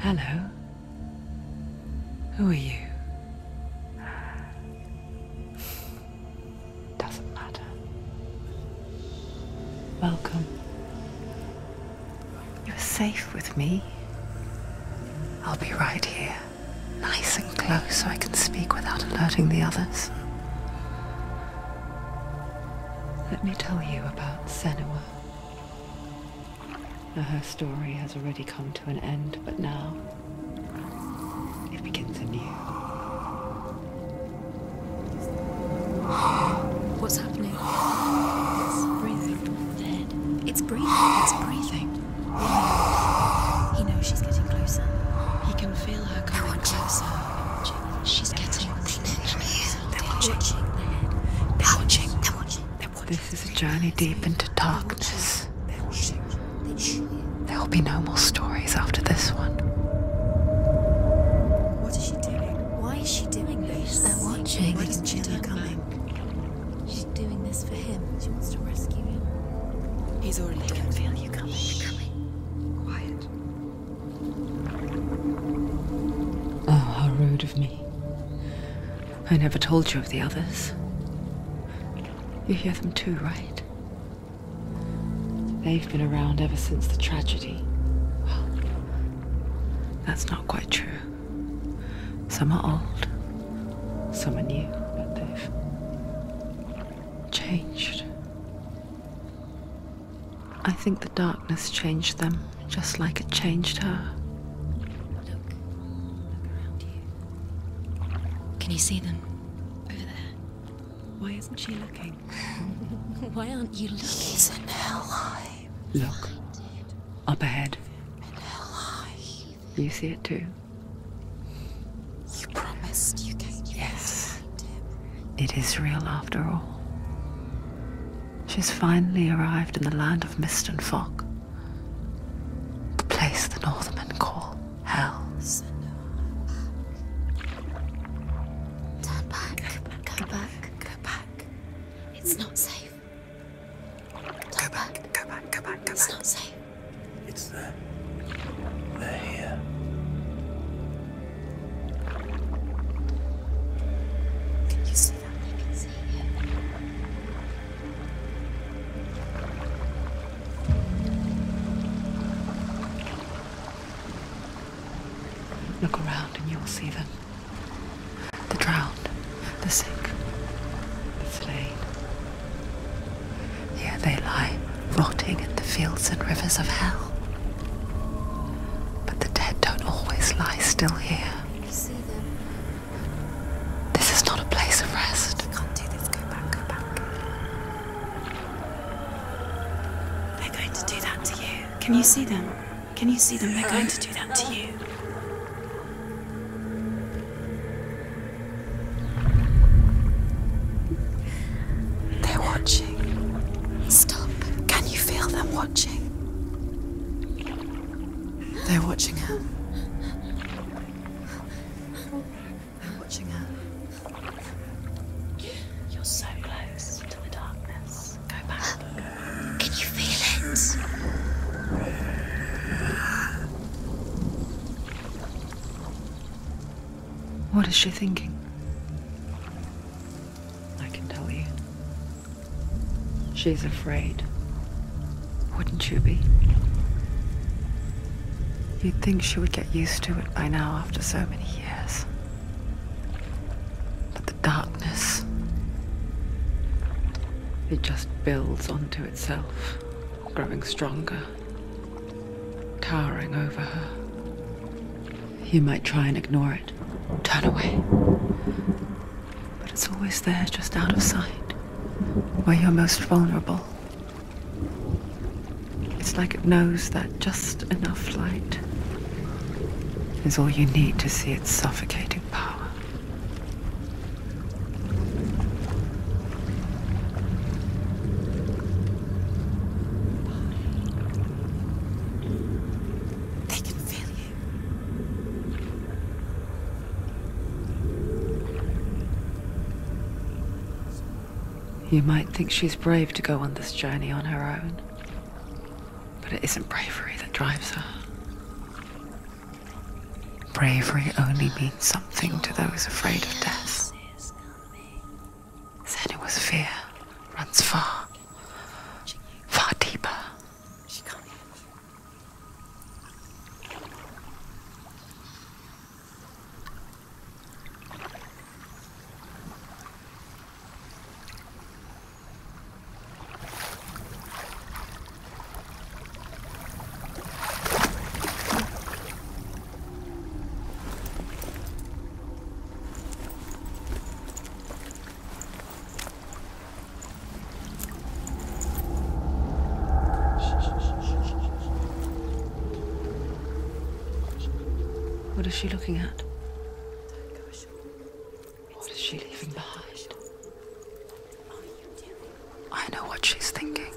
Hello. Who are you? Doesn't matter. Welcome. You're safe with me. I'll be right here, nice and close so I can speak without alerting the others. Let me tell you about Senua. Her story has already come to an end, but now it begins anew. What's happening? It's breathing. Dead. It's breathing. It's breathing. Why? He knows she's getting closer. He can feel her coming closer. She's getting closer. They're watching. They're watching. They're watching. They're watching. This is a journey deep into darkness. There will be no more stories after this one. What is she doing? Why is she doing this? They're watching. Why doesn't she know coming? She's doing this for him. She wants to rescue him. He's already dead. I can feel you coming. Quiet. Oh, how rude of me. I never told you of the others. You hear them too, right? They've been around ever since the tragedy. Well, that's not quite true. Some are old, some are new, but they've changed. I think the darkness changed them, just like it changed her. Look around you. Can you see them? Over there. Why isn't she looking? Why aren't you looking? He's in hell. Look, up ahead. In hell. You see it too? You promised you gave you. Yes. It is real after all. She's finally arrived in the land of mist and fog. The place the Northermen call hell. Turn back. Go back. Go back. It's not safe. Go back. Go back. Go back. Go back. It's not safe. It's there. They're here. Can you see that? I can see it. Look around and you'll see them. The drowned, the sick, the slain. Here they lie, rotting in the fields and rivers of hell. But the dead don't always lie still here. You see them. This is not a place of rest. You can't do this. Go back. Go back. They're going to do that to you. Can you see them? Can you see them? They're going to do that to you. They're watching. Stop. Can you feel them watching? They're watching her. They're watching her. You're so close to the darkness. Go back. Can you feel it? What is she thinking? I can tell you. She's afraid. Wouldn't you be? You'd think she would get used to it by now after so many years. But the darkness, it just builds onto itself, growing stronger, towering over her. You might try and ignore it, turn away, but it's always there, just out of sight, where you're most vulnerable. It's like it knows that just enough light is all you need to see its suffocating power. They can feel you. You might think she's brave to go on this journey on her own, but it isn't bravery that drives her. Bravery only means something to those afraid of death. Senua's fear runs far, far deeper. What is she looking at? What is she leaving behind? I know what she's thinking.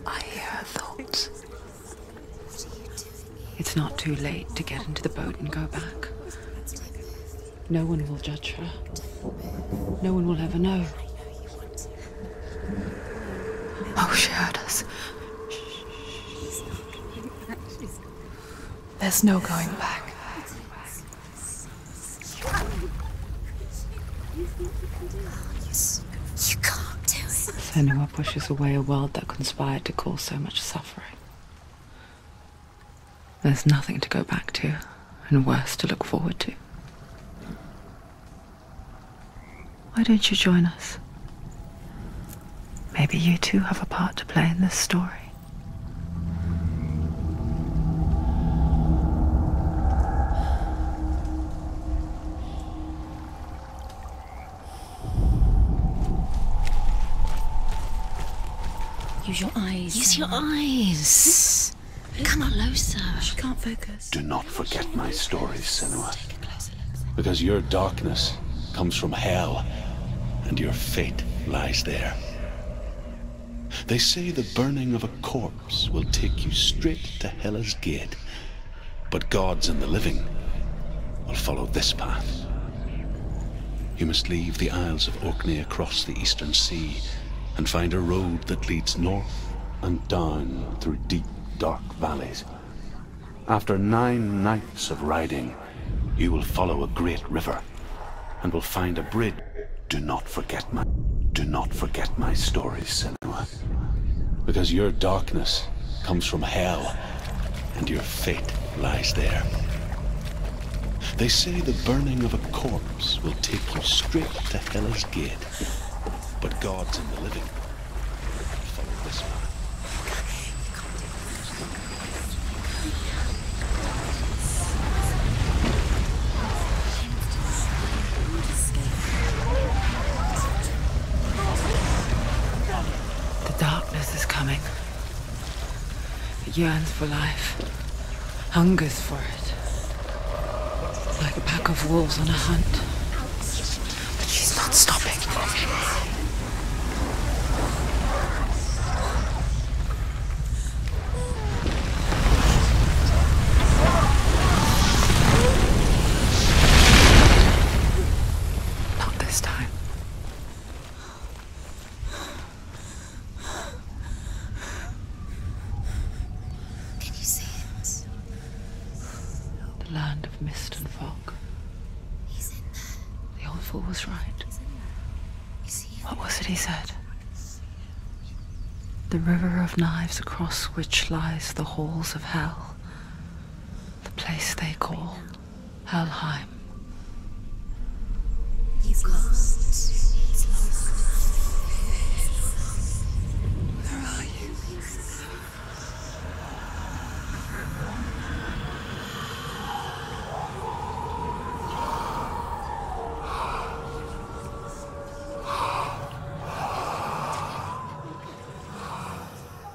I hear her thoughts. It's not too late to get into the boat and go back. No one will judge her. No one will ever know. Oh, she heard us. There's no going back. You can't do it. Senua pushes away a world that conspired to cause so much suffering. There's nothing to go back to, and worse to look forward to. Why don't you join us? Maybe you too have a part to play in this story. Use your eyes. Use your eyes. Come closer. She can't focus. Do not forget my stories, Senua. Because your darkness comes from hell, and your fate lies there. They say the burning of a corpse will take you straight to Hela's gate, but gods and the living will follow this path. You must leave the Isles of Orkney across the eastern sea and find a road that leads north and down through deep, dark valleys. After 9 nights of riding, you will follow a great river and will find a bridge. Do not forget my stories, Senua. Because your darkness comes from hell, and your fate lies there. They say the burning of a corpse will take you straight to Hela's gate, but gods and the living follow this path. The darkness is coming. It yearns for life, hungers for it, like a pack of wolves on a hunt. But she's not stopping. Not this time. Can you see it? The land of mist and fog. He's in there. The old fool was right. You see him? What was it he said? The river of knives across which lies the halls of hell. The place they call Helheim. He's lost. He's lost. Where are you?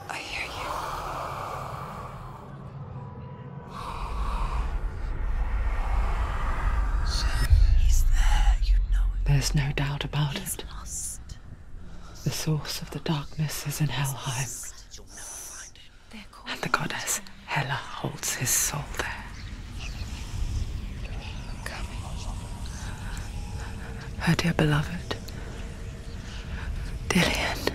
I hear you. He's there, you know it. There's no doubt about He's it. lost. The source of the darkness is in Helheim, and the goddess Hela holds his soul there. Her dear beloved, Dillian.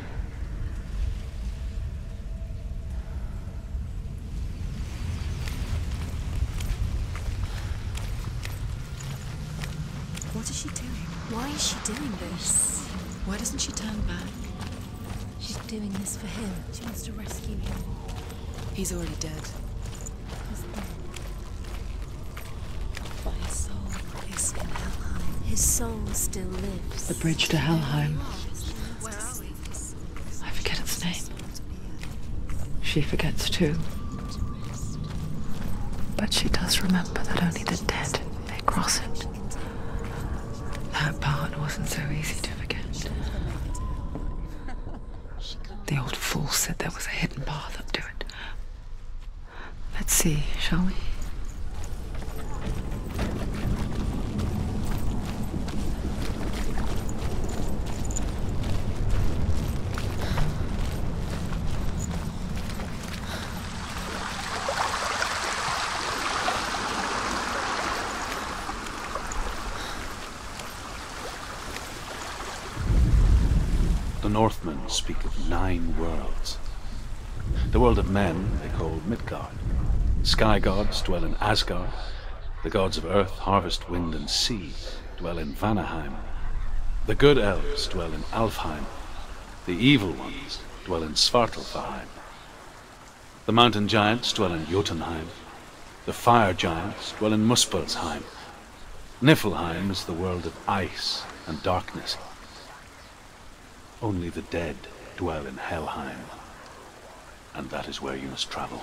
What is she doing? Why is she doing this? Why doesn't she turn back? She's doing this for him. She wants to rescue him. He's already dead. But his soul is in Helheim. His soul still lives. The bridge to Helheim. Where are we? I forget its name. She forgets too. But she does remember that only the dead may cross it. That part wasn't so easy to forget. The old fool said there was a hidden path up to it. Let's see, shall we? The Northmen speak of 9 worlds. The world of men they call Midgard. Sky gods dwell in Asgard. The gods of earth, harvest, wind, and sea dwell in Vanaheim. The good elves dwell in Alfheim. The evil ones dwell in Svartalfheim. The mountain giants dwell in Jotunheim. The fire giants dwell in Muspelheim. Niflheim is the world of ice and darkness. Only the dead dwell in Helheim, and that is where you must travel.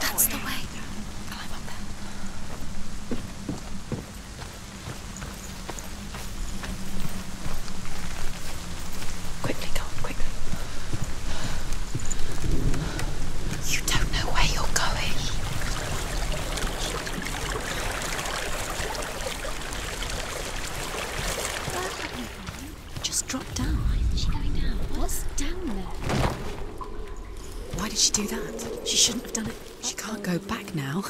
That's the way. Climb up there. Quickly, go, quickly. You don't know where you're going. Just drop down. Where's she going down? What's down there? Why did she do that? She shouldn't have done it. She can't go back now.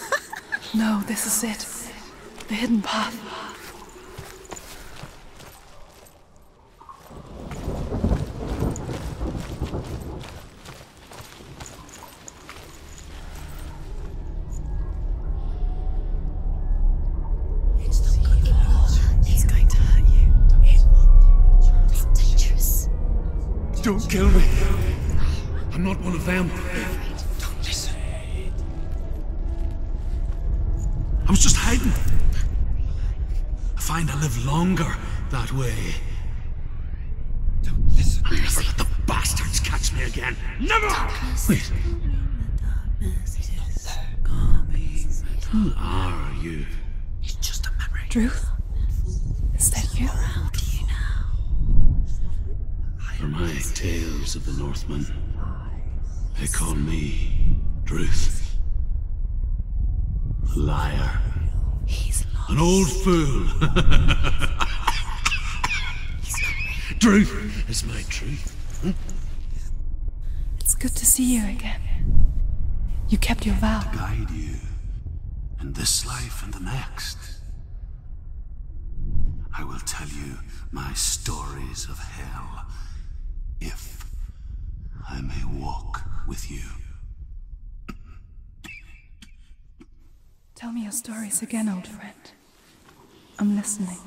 No, this is it. The hidden path. It's going to hurt you. It's dangerous. Don't kill me. I'm not one of them. Don't listen. I was just hiding. I find I live longer that way. Don't listen. Never let the bastards catch me again. Never! Wait. Who are you? It's just a memory. Druth? Is that you? How do you know? For my tales of the Northmen, they call me Druth. A liar. He's lost. An old fool. Druth is my truth. It's good to see you again. You kept your vow. Guide you in this life and the next. I will tell you my stories of hell, if I may walk with you. Tell me your stories again, old friend. I'm listening.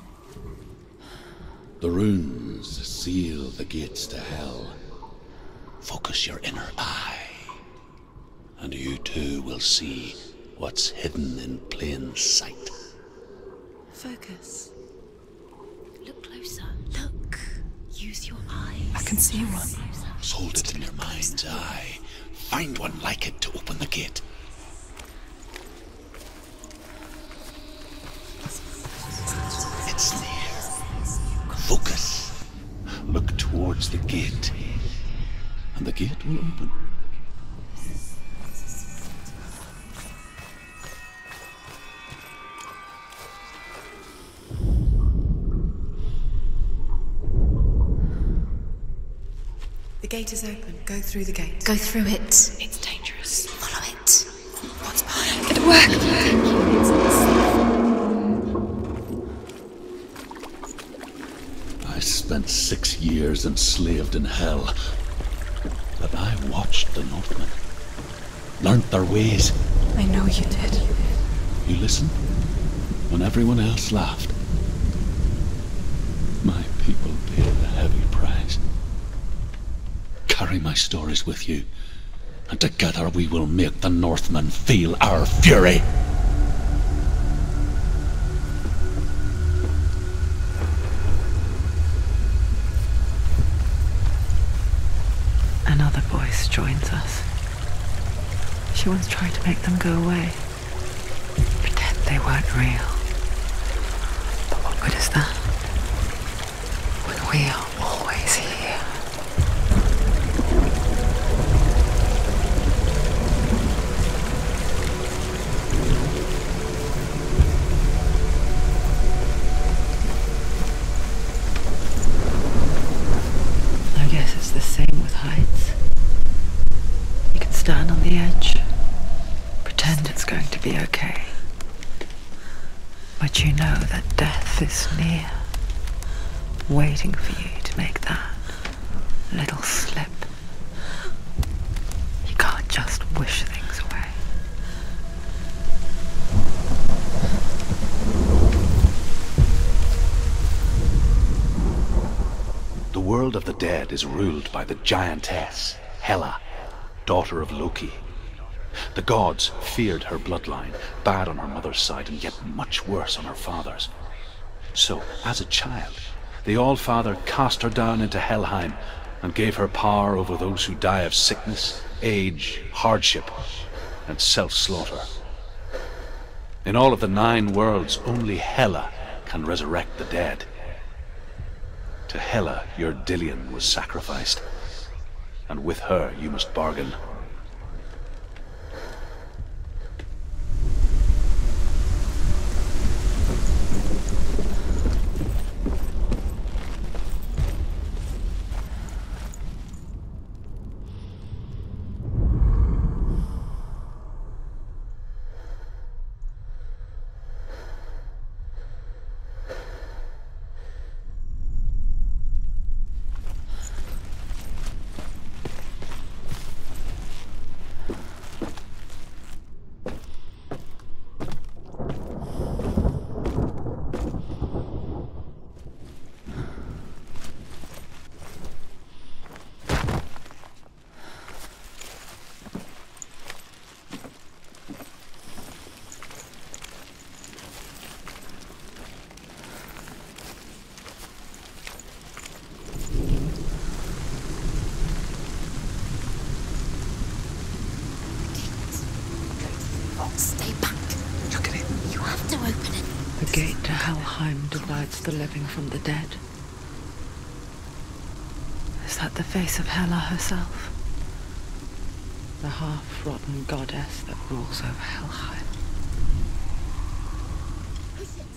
The runes seal the gates to hell. Focus your inner eye, and you too will see what's hidden in plain sight. Focus. Look closer. Look. Use your eyes. I can see one. Hold it in your mind's eye. Find one like it to open the gate. It's there. Focus. Look towards the gate, and the gate will open. The gate is open. Go through the gate. Go through it. It's dangerous. Follow it. What's behind It worked. It's not safe. I spent 6 years enslaved in hell. But I watched the Northmen. Learnt their ways. I know you did. You listened when everyone else laughed. My people paid a heavy price. Carry my stories with you, and together we will make the Northmen feel our fury. Another voice joins us. She once tried to make them go away. Pretend they weren't real. But what good is that? When we are always here. I guess it's the same with heights. You can stand on the edge, pretend it's going to be okay. But you know that death is near, waiting for you to make that little slip. You can't just wish things away. The world of the dead is ruled by the giantess, Hela, daughter of Loki. The gods feared her bloodline, bad on her mother's side and yet much worse on her father's. So, as a child, the All-Father cast her down into Helheim and gave her power over those who die of sickness, age, hardship, and self-slaughter. In all of the 9 worlds, only Hela can resurrect the dead. To Hela, your Dillion was sacrificed, and with her you must bargain. Stay back. Look at it. You have to open it. The gate to Helheim divides the living from the dead. Is that the face of Hela herself? The half-rotten goddess that rules over Helheim.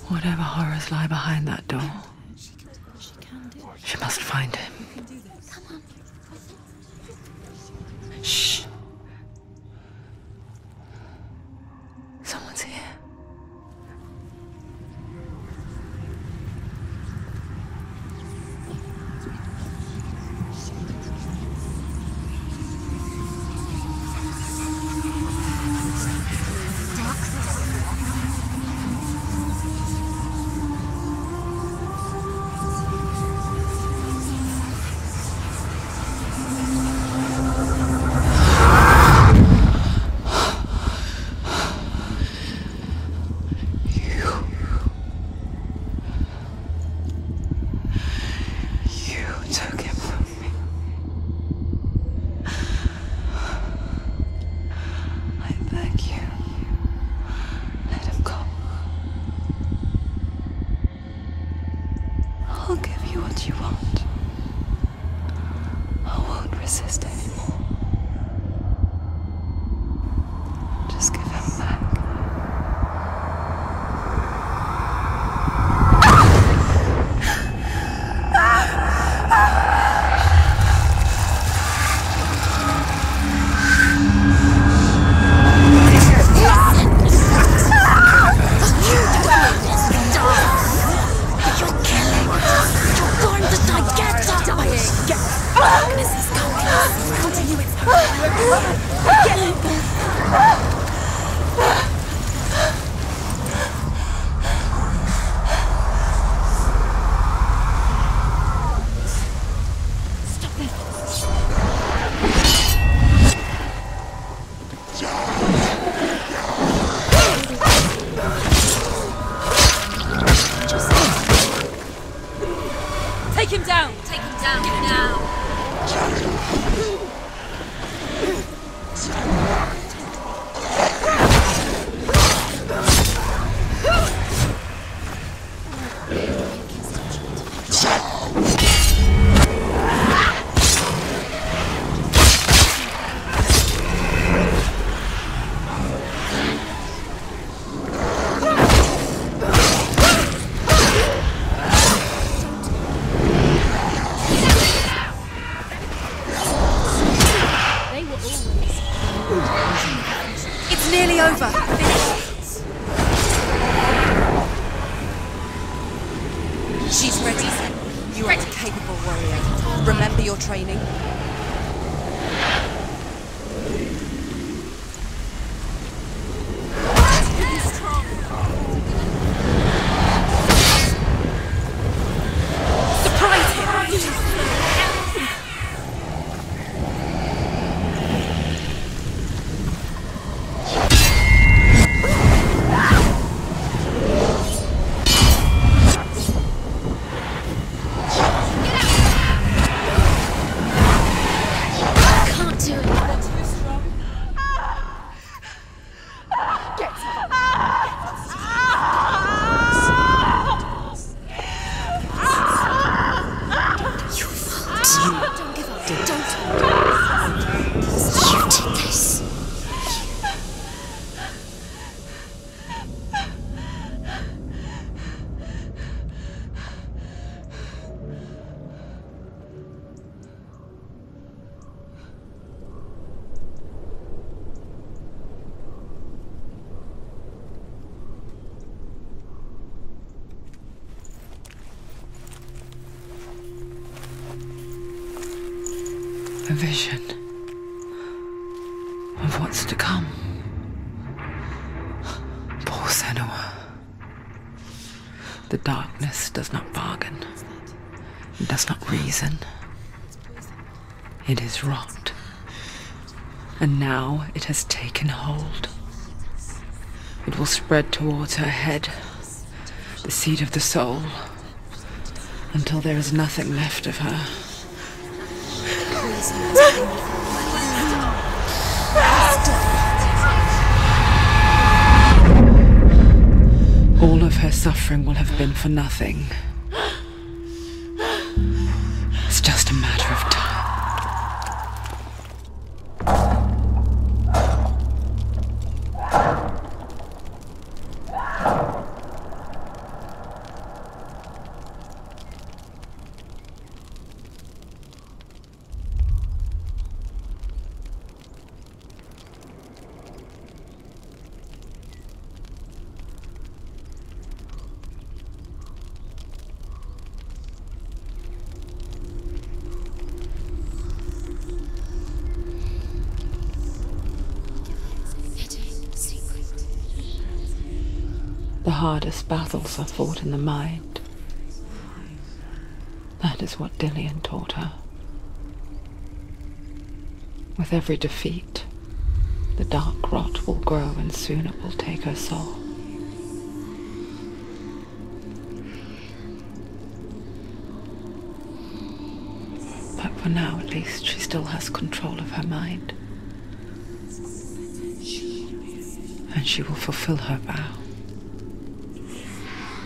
Whatever horrors lie behind that door, she must find him. Shh. Someone's here. It's nearly over. She's ready. You are a capable warrior. Remember your training. Surprise him! A vision of what's to come. Poor Senua. The darkness does not bargain. It does not reason. It is rot. And now it has taken hold. It will spread towards her head, the seat of the soul, until there is nothing left of her. All of her suffering will have been for nothing. It's just a matter of time. The hardest battles are fought in the mind. That is what Dillian taught her. With every defeat, the dark rot will grow and soon it will take her soul. But for now, at least, she still has control of her mind. And she will fulfill her vow.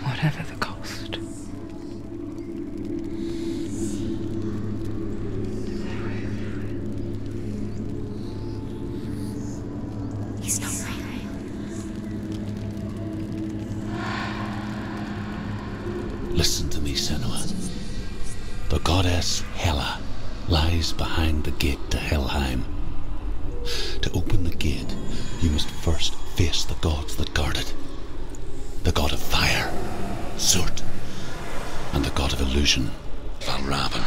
Whatever the cost. He's not real. Listen to me, Senua. The goddess Hela lies behind the gate to Helheim. To open the gate, you must first face the gods that guard it. The god of fire, Surt, and the god of illusion, Valravan.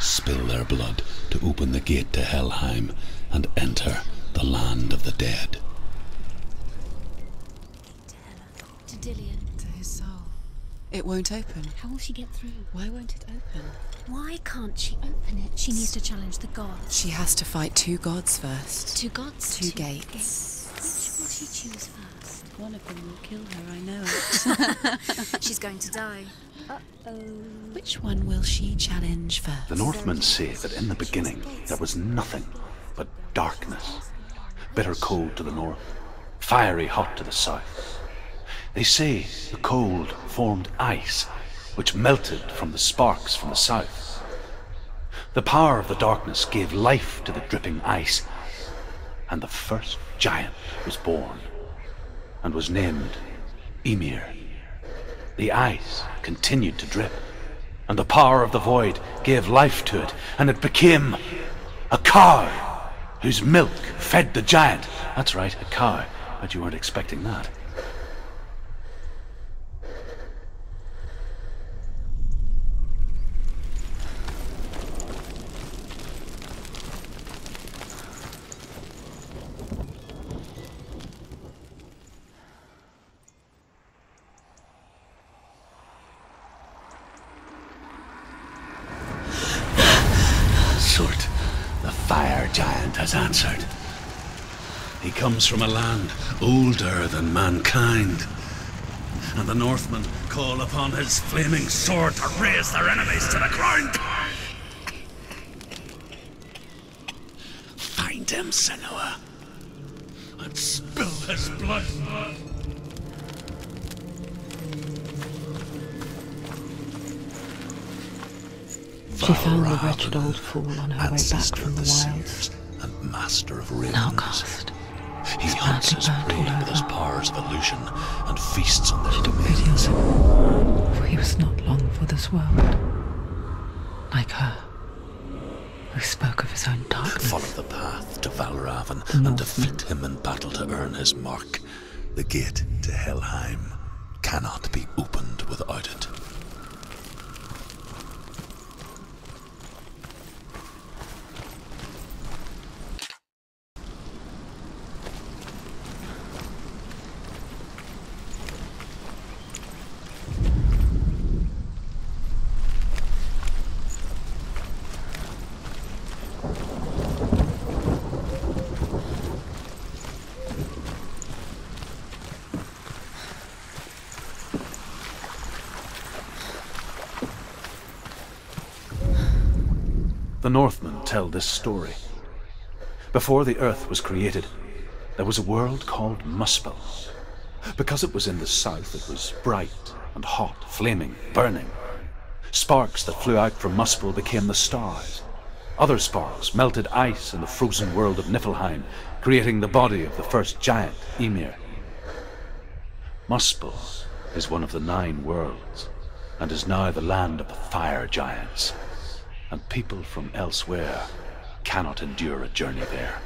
Spill their blood to open the gate to Helheim and enter the land of the dead. To Dillian. To his soul. It won't open. How will she get through? Why won't it open? Why can't she open it? She needs to challenge the gods. She has to fight two gods first. Two gods? Two gates. Which will she choose first? One of them will kill her, I know it. She's going to die. Uh-oh. Which one will she challenge first? The Northmen say that in the beginning there was nothing but darkness. Bitter cold to the north, fiery hot to the south. They say the cold formed ice, which melted from the sparks from the south. The power of the darkness gave life to the dripping ice, and the first giant was born, and was named Ymir. The ice continued to drip, and the power of the void gave life to it, and it became a cow. whose milk fed the giant. That's right, a cow. Bet you weren't expecting that. Surt, the fire giant, has answered. He comes from a land older than mankind, and the Northmen call upon his flaming sword to raise their enemies to the ground. Find him, Senua, and spill his blood. She found the wretched old fool on her way back from the wilds. And master of ravens. Outcast. He hunts his prey with his powers of illusion and feasts on their She took remains. pity on him, for he was not long for this world. Like her, who spoke of his own darkness. Follow the path to Valravan The and Northmen. defeat him in battle to earn his mark. The gate to Helheim cannot be opened without it. The Northmen tell this story. Before the earth was created, there was a world called Muspel. Because it was in the south, it was bright and hot, flaming, burning. Sparks that flew out from Muspel became the stars. Other sparks melted ice in the frozen world of Niflheim, creating the body of the first giant, Ymir. Muspel is one of the 9 worlds, and is now the land of the fire giants. And people from elsewhere cannot endure a journey there.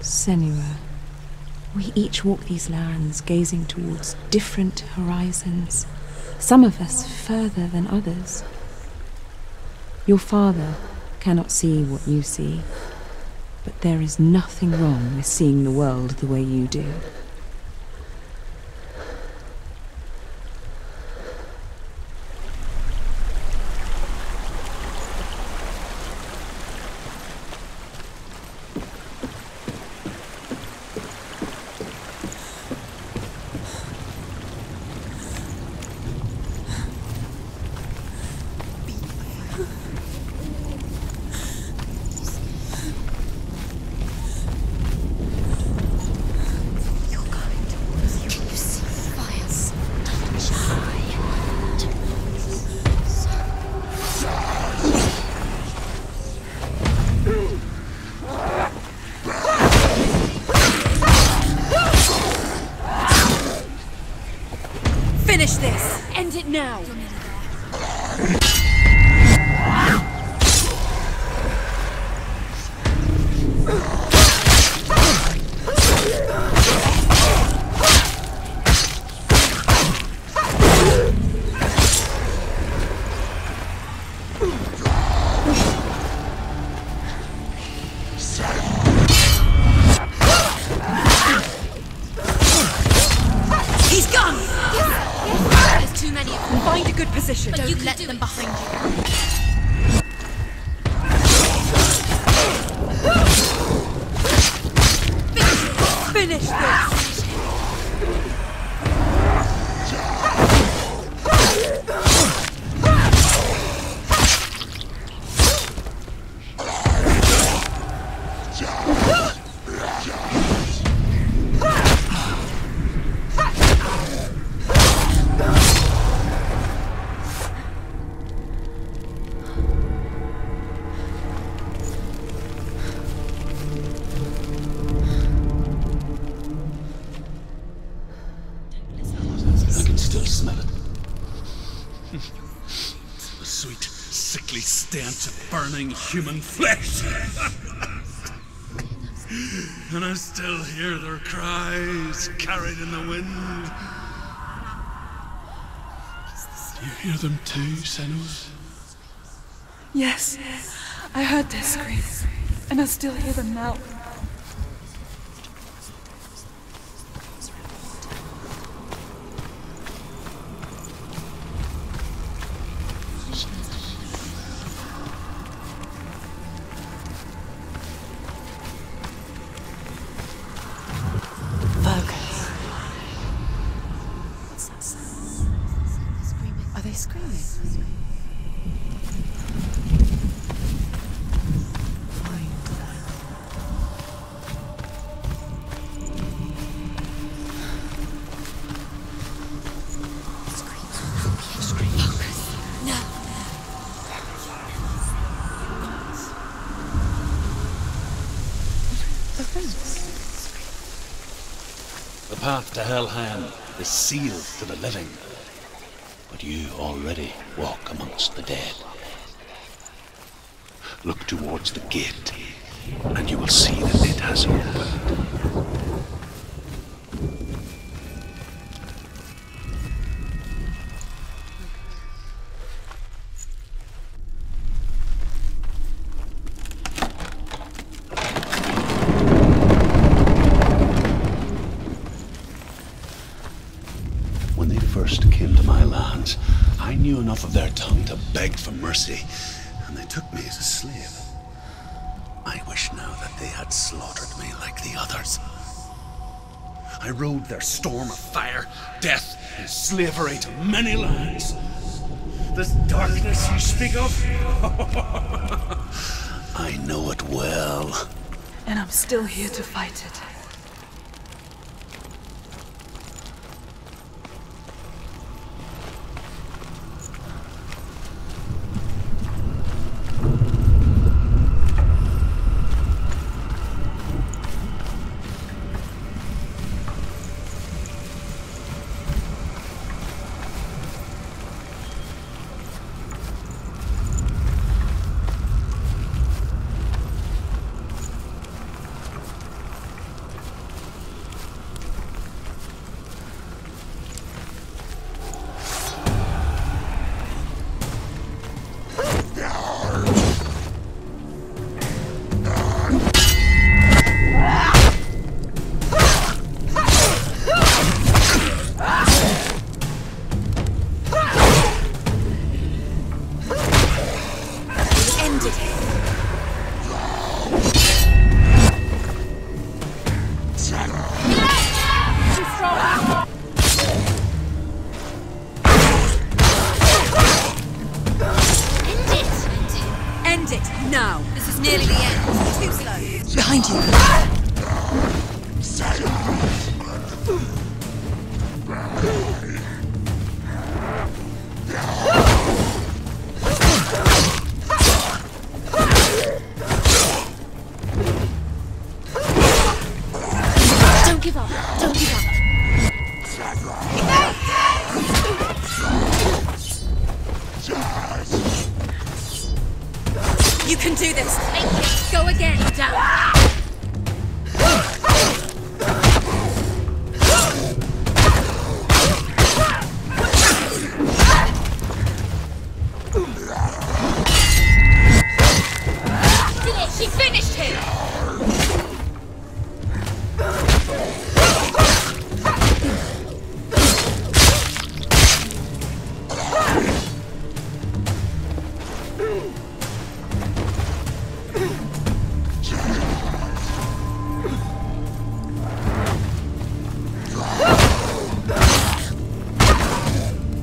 Senua, we each walk these lands gazing towards different horizons, some of us further than others. Your father cannot see what you see, but there is nothing wrong with seeing the world the way you do. Finish this! End it now! He's gone! There's too many of them. Find a good position. But Don't you can let do them it. behind you. Finish this! The sweet, sickly stench of burning human flesh. And I still hear their cries carried in the wind. You hear them too, Senua? Yes, I heard their screams, and I still hear them now. Focus. What's that sound? Screaming. Are they screaming? The path to Helheim is sealed to the living, but you already walk amongst the dead. Look towards the gate, and you will see that it has opened. When they first came to my lands, I knew enough of their tongue to beg for mercy, and they took me as a slave. I wish now that they had slaughtered me like the others. I rode their storm of fire, death, and slavery to many lands. This darkness you speak of, I know it well. And I'm still here to fight it. End it, now! This is nearly the end. Too slow. Behind you! Don't give up. Don't give up. You can do this! Take it. Go again. Down. She finished him!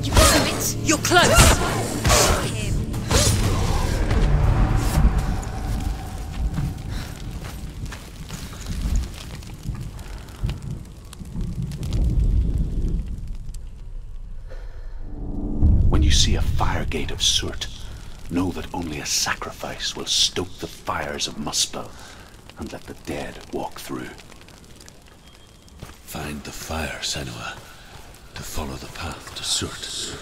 You can do it! You're close! Him. When you see a fire gate of Surt, know that only a sacrifice will stoke the fires of Muspel and let the dead walk through. Find the fire, Senua, to follow the path to Surt.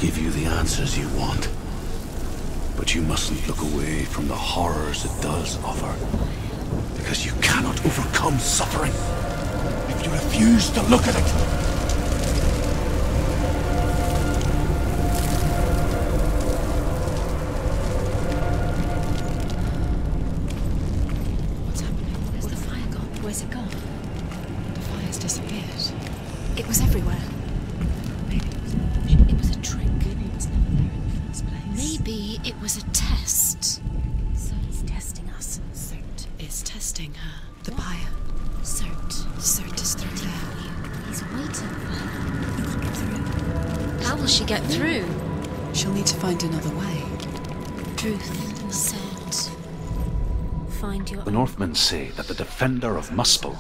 give you the answers you want. But you mustn't look away from the horrors it does offer. Because you cannot overcome suffering if you refuse to look at it. What's happening? Where's the fire gone? Where's it gone? The fire's disappeared. It was everywhere. Maybe it was a trick. Maybe it was never there in the first place. Maybe it was a test. So he's testing us. Cert is testing her. The buyer. Cert is through there. He's waiting for her. He can't get through. How will she get through? She'll need to find another way. Truth said, find your The Northmen say that the defender of Muspel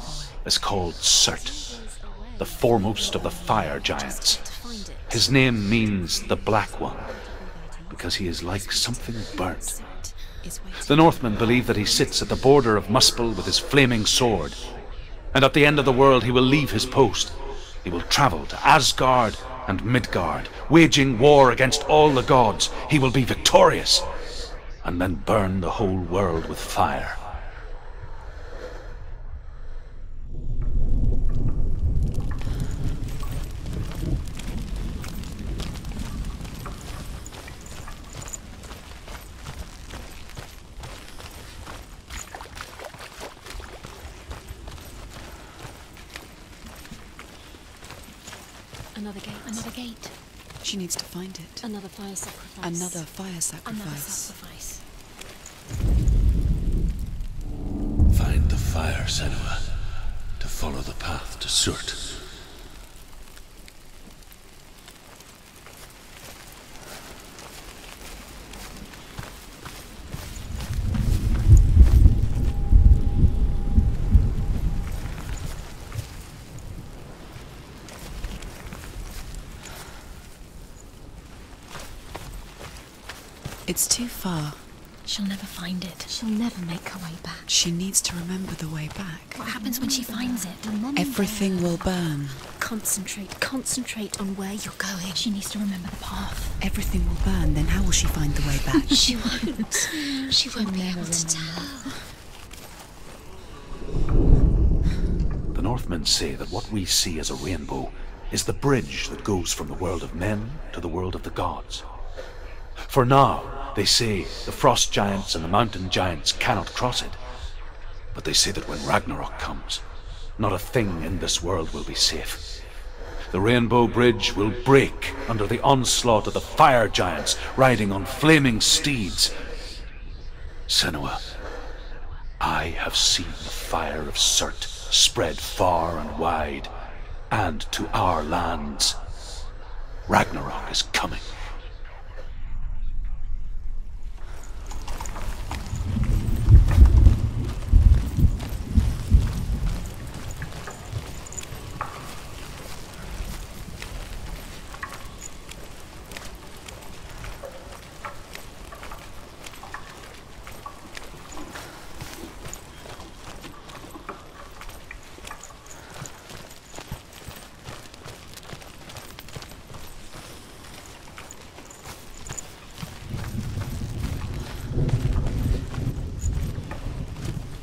is called Surt, the foremost of the fire giants. His name means the Black One, because he is like something burnt. The Northmen believe that he sits at the border of Muspel with his flaming sword, and at the end of the world he will leave his post. He will travel to Asgard and Midgard, waging war against all the gods. He will be victorious, and then burn the whole world with fire. another gate. Another gate. She needs to find it. Another fire sacrifice. Another fire sacrifice. Another sacrifice. Find the fire, Senua, to follow the path to Surt. It's too far. She'll never find it. She'll never make her way back. She needs to remember the way back. What happens when she finds it? Everything will burn. Concentrate on where you're going. She needs to remember the path. Everything will burn, then how will she find the way back? She won't. She won't be able to tell. The Northmen say that what we see as a rainbow is the bridge that goes from the world of men to the world of the gods. For now, they say the frost giants and the mountain giants cannot cross it. But they say that when Ragnarok comes, not a thing in this world will be safe. The rainbow bridge will break under the onslaught of the fire giants riding on flaming steeds. Senua, I have seen the fire of Surt spread far and wide, and to our lands. Ragnarok is coming.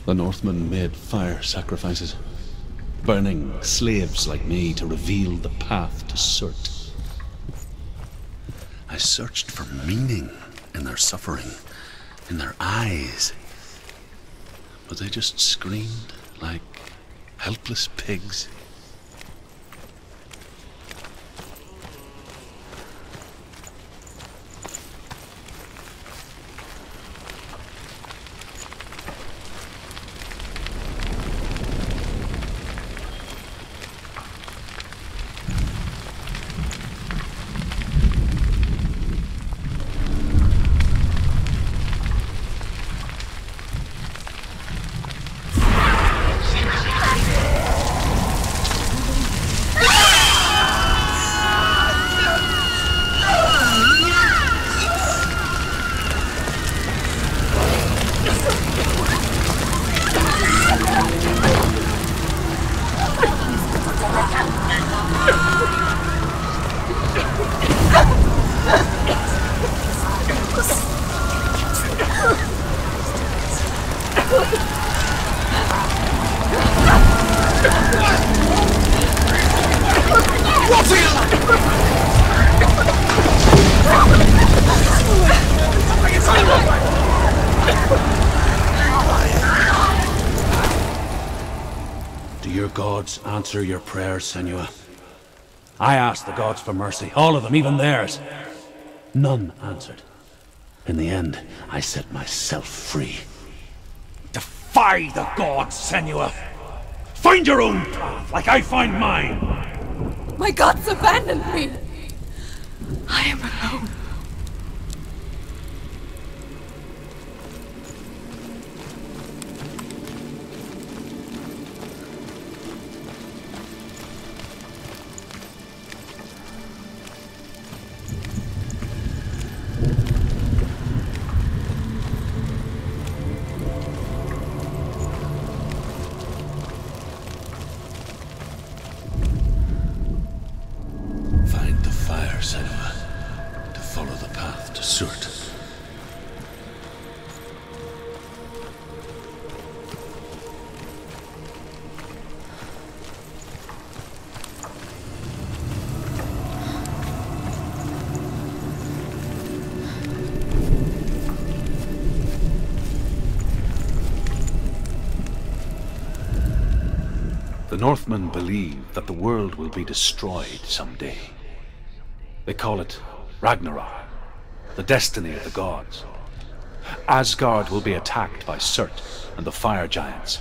The Northmen made fire sacrifices, burning slaves like me to reveal the path to Surt. I searched for meaning in their suffering, in their eyes. But they just screamed like helpless pigs. Do your gods answer your prayers, Senua? I asked the gods for mercy, all of them, even theirs. None answered. In the end, I set myself free. Defy the gods, Senua! Find your own path, like I find mine! My gods abandoned me! I am alone. Find the fire, Senua, to follow the path to Surt. The Northmen believe that the world will be destroyed someday. They call it Ragnarok, the destiny of the gods. Asgard will be attacked by Surt and the fire giants.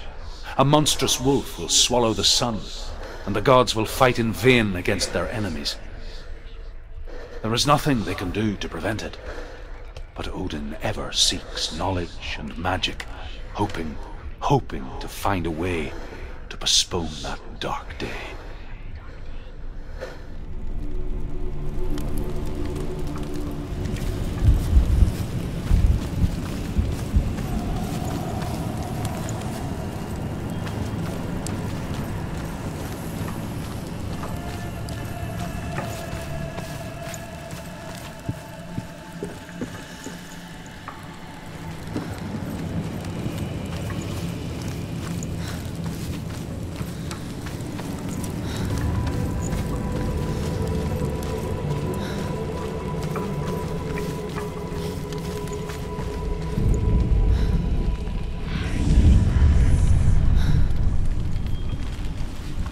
A monstrous wolf will swallow the sun, and the gods will fight in vain against their enemies. There is nothing they can do to prevent it, but Odin ever seeks knowledge and magic, hoping to find a way to postpone that dark day.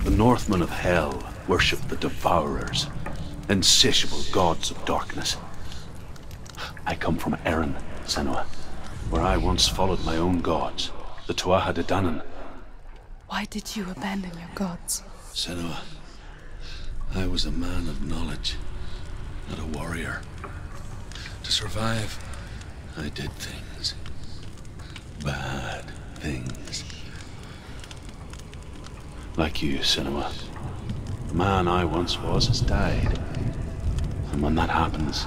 The Northmen of Hell worship the Devourers, insatiable gods of darkness. I come from Erin, Senua, where I once followed my own gods, the Tuatha De Danann. Why did you abandon your gods? Senua, I was a man of knowledge, not a warrior. To survive, I did things. Bad things. Like you, Senua. The man I once was has died. And when that happens,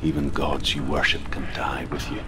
even gods you worship can die with you.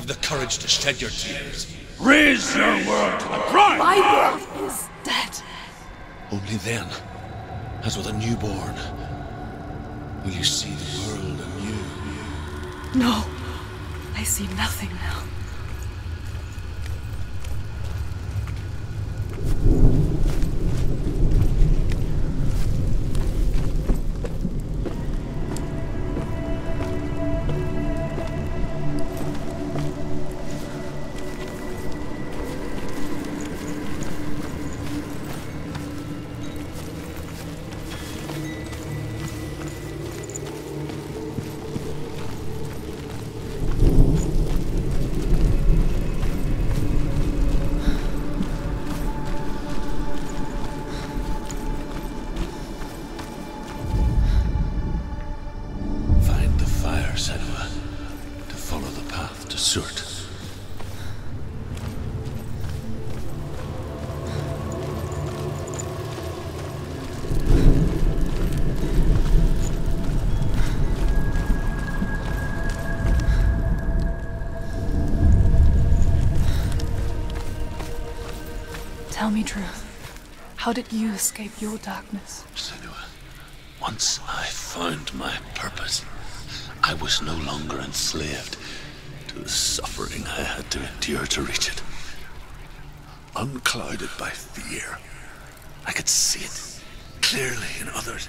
have the courage to shed your tears. Raise your world to the prime! My world is dead. Only then, as with a newborn, will you see the world anew. No, I see nothing now. Find the fire, Senua, to follow the path to Surt. Tell me truth. How did you escape your darkness? Senua, once I found my purpose, I was no longer enslaved to the suffering I had to endure to reach it. Unclouded by fear, I could see it clearly in others.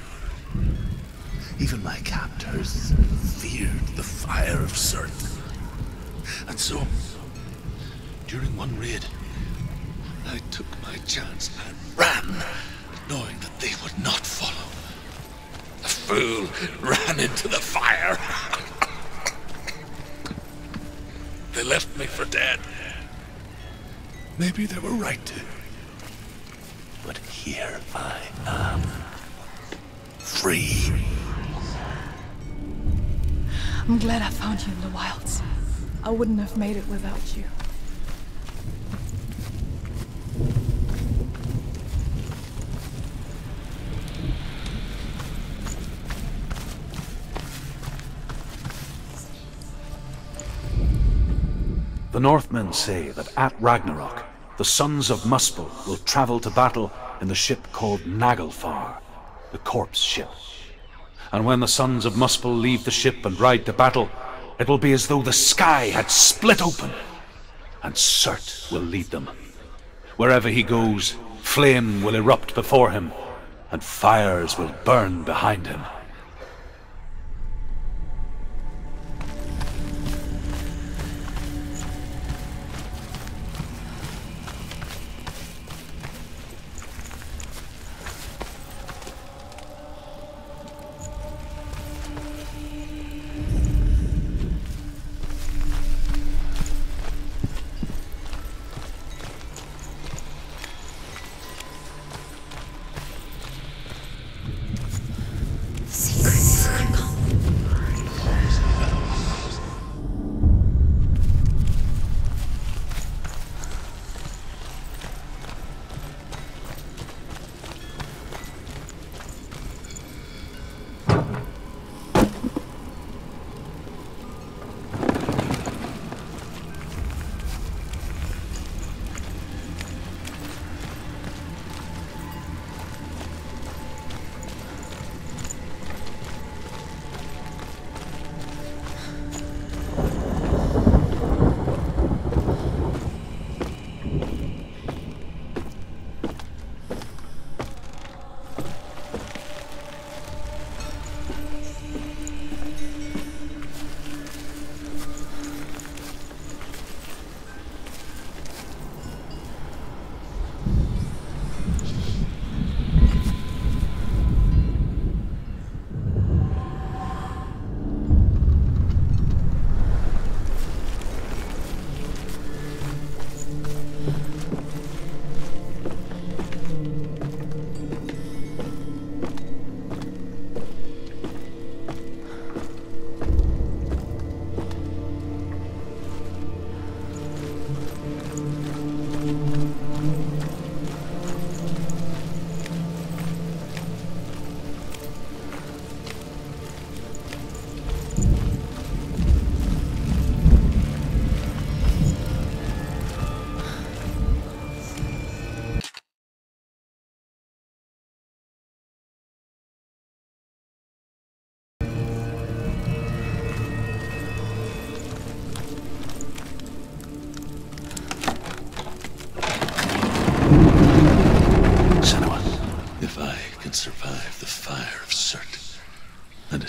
Even my captors feared the fire of Surt. And so, during one raid, I took my chance and ran, knowing that they would not follow. The fool ran into the fire. They left me for dead. Maybe they were right to. But here I am. Free. I'm glad I found you in the wilds. I wouldn't have made it without you. The Northmen say that at Ragnarok, the sons of Muspel will travel to battle in the ship called Naglfar, the corpse ship. And when the sons of Muspel leave the ship and ride to battle, it will be as though the sky had split open, and Surt will lead them. Wherever he goes, flame will erupt before him, and fires will burn behind him.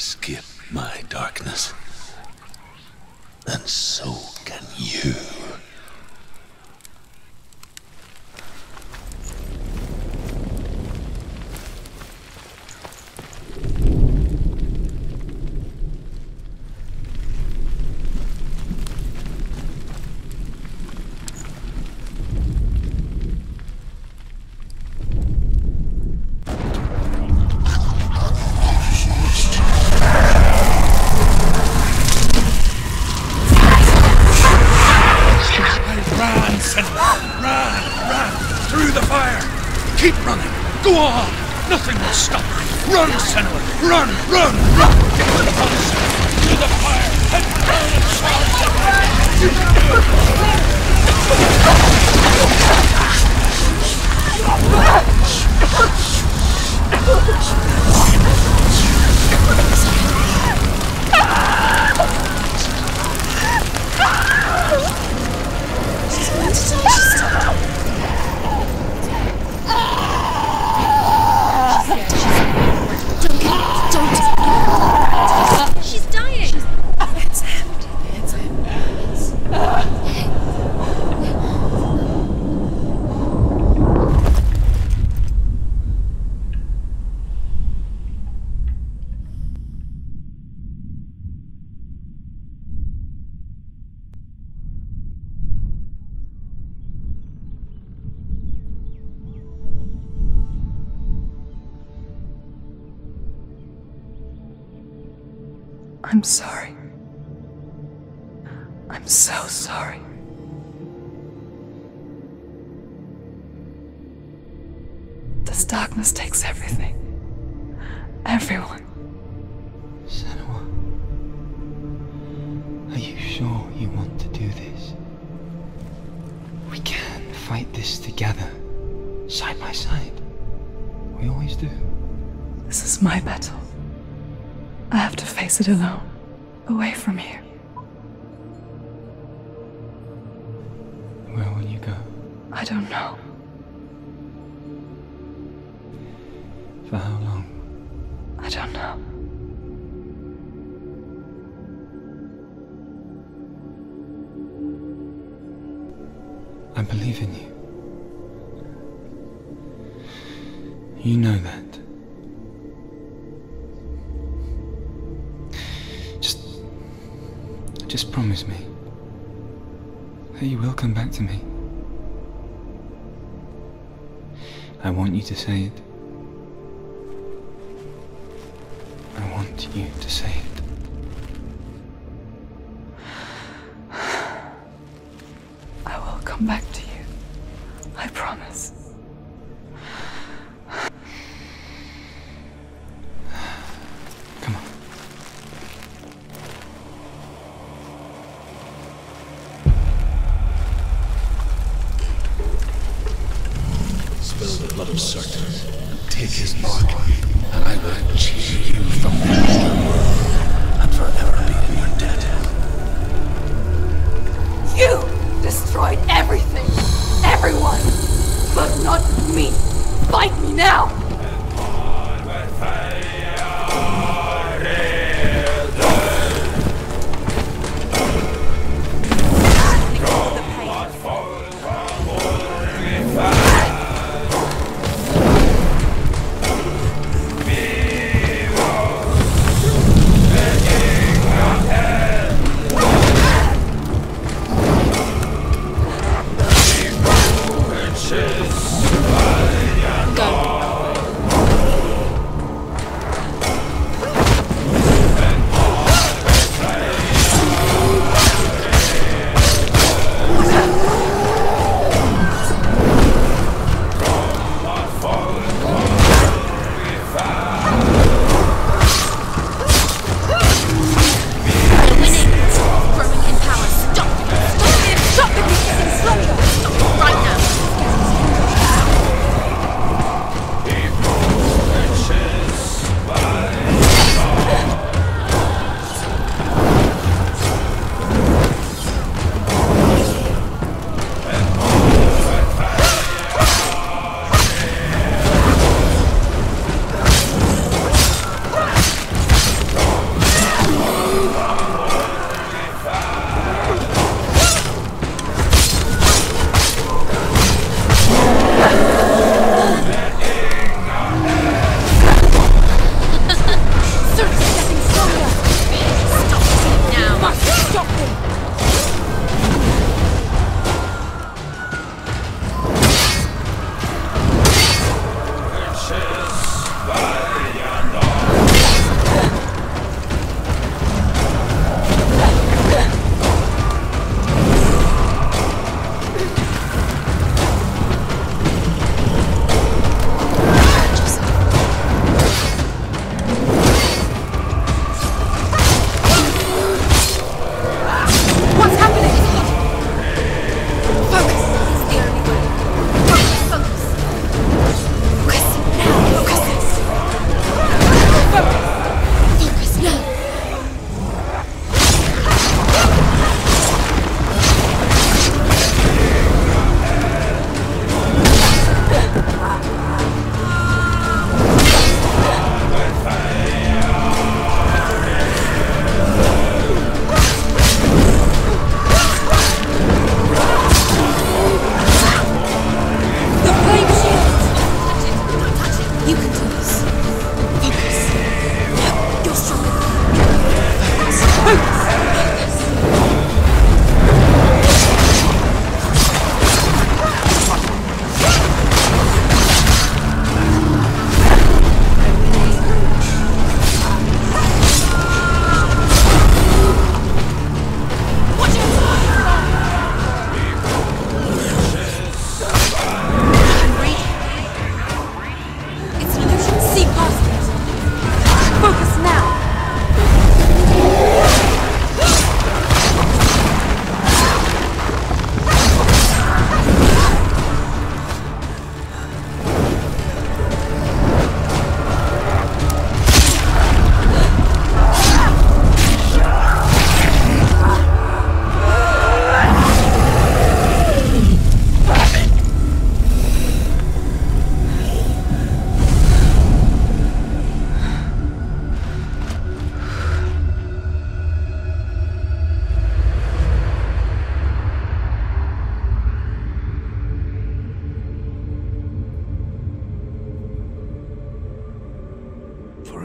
escape my darkness. And so can you. Keep running! Go on! Nothing will stop her! Run, Senua! Run! Run! Run! Get to the house! To the fire! And burn and charge! You can do it! She's going to die. She's stopped. Don't. She's dying. It's him. It's him. I'm sorry. I'm so sorry. This darkness takes everything. Everyone. Senua, are you sure you want to do this? We can fight this together, side by side. We always do. This is my battle. I have to face it alone, away from you. Where will you go? I don't know. For how long? I don't know. I believe in you. You know that. Just promise me that you will come back to me. I want you to say it. I want you to say it. I will come back to you. I promise. Come on. Spill the blood of Surt and take his mark, and I will cheer you from the underworld and forever be in your debt. You destroyed everything, everyone, but not me. Fight me now. Go.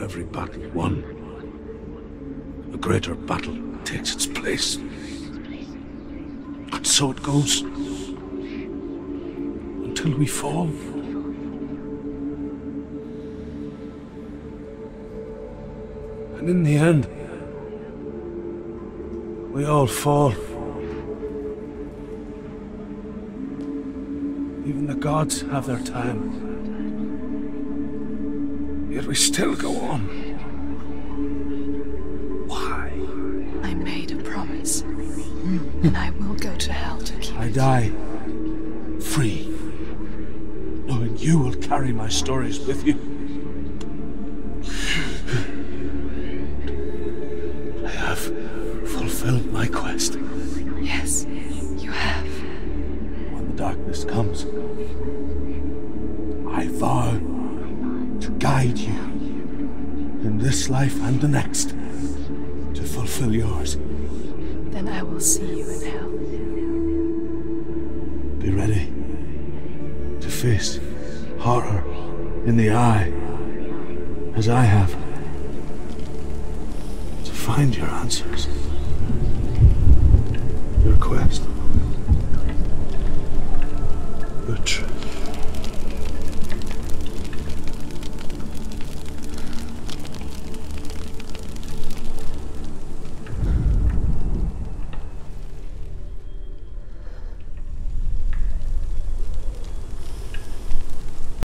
every battle won, a greater battle takes its place. And so it goes. Until we fall. And in the end, we all fall. Even the gods have their time. Yet we still go on. Why? I made a promise. And I will go to hell to keep I it. die free, knowing you will carry my stories with you. I have fulfilled my quest. Yes, you have. When the darkness comes, I vow to guide you in this life and the next to fulfill yours. Then I will see you in hell. Be ready to face horror in the eye, as I have, to find your answers. Your quest